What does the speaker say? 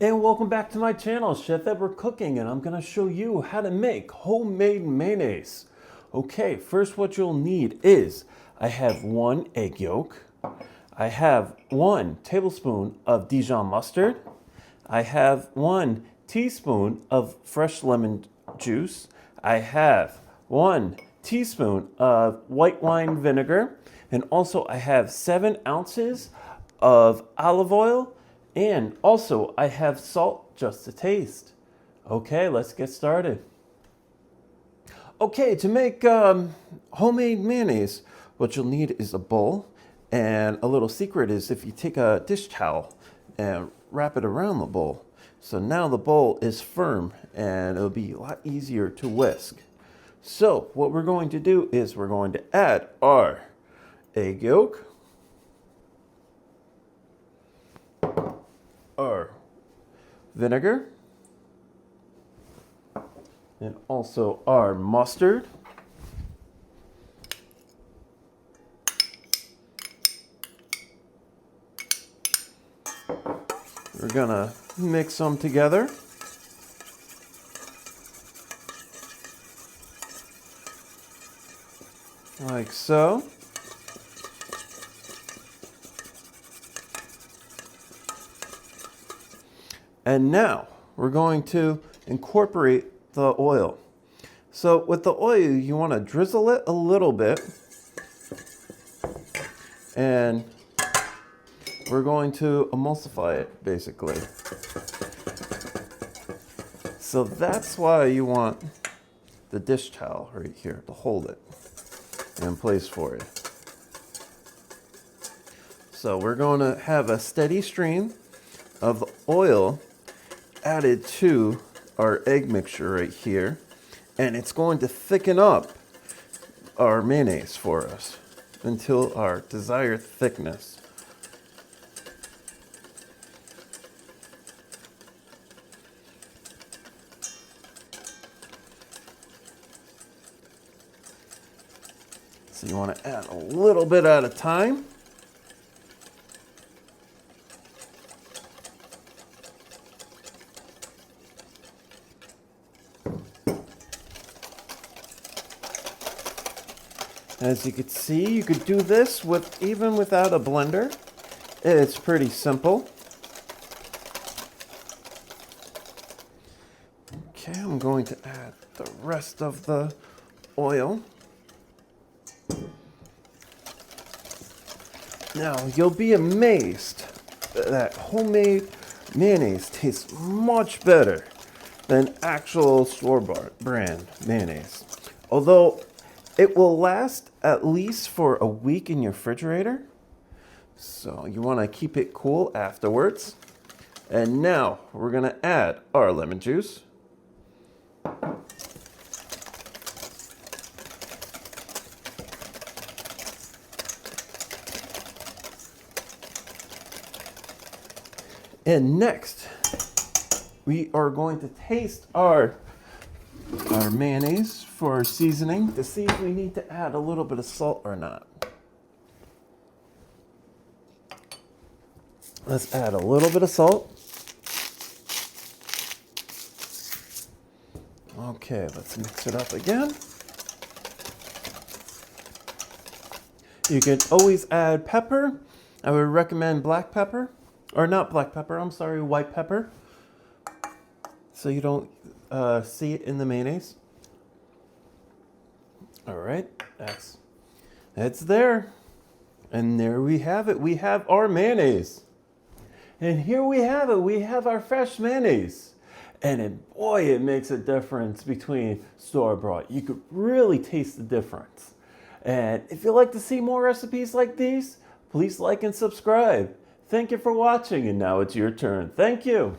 And welcome back to my channel, Chef Edward Cooking, and I'm going to show you how to make homemade mayonnaise. Okay, first what you'll need is, I have 1 egg yolk, I have 1 tablespoon of Dijon mustard, I have 1 teaspoon of fresh lemon juice, I have 1 teaspoon of white wine vinegar, and also I have 7 ounces of olive oil, and also I have salt just to taste. Okay, let's get started. Okay, to make homemade mayonnaise, what you'll need is a bowl, and a little secret is if you take a dish towel and wrap it around the bowl. So now the bowl is firm and it'll be a lot easier to whisk. So what we're going to do is we're going to add our egg yolk, our vinegar, and also our mustard. We're gonna mix them together. Like so. And now we're going to incorporate the oil. So with the oil, you want to drizzle it a little bit. And we're going to emulsify it, basically. So that's why you want the dish towel right here to hold it in place for you. So we're going to have a steady stream of oil added to our egg mixture right here, and it's going to thicken up our mayonnaise for us until our desired thickness. So you want to add a little bit at a time. As you can see, you could do this even without a blender. It's pretty simple. Okay, I'm going to add the rest of the oil. Now, you'll be amazed that homemade mayonnaise tastes much better than actual store-bought brand mayonnaise. Although it will last at least for a week in your refrigerator. So you want to keep it cool afterwards. And now we're going to add our lemon juice. And next, we are going to taste our mayonnaise for seasoning to see if we need to add a little bit of salt or not. Let's add a little bit of salt. Okay, let's mix it up again. You can always add pepper. I would recommend black pepper, or not black pepper, I'm sorry, white pepper, so you don't see it in the mayonnaise. All right, that's there. And there we have it. We have our mayonnaise. And here we have it. We have our fresh mayonnaise. And boy, it makes a difference between store-bought. You could really taste the difference. And if you'd like to see more recipes like these, please like and subscribe. Thank you for watching, and now it's your turn. Thank you.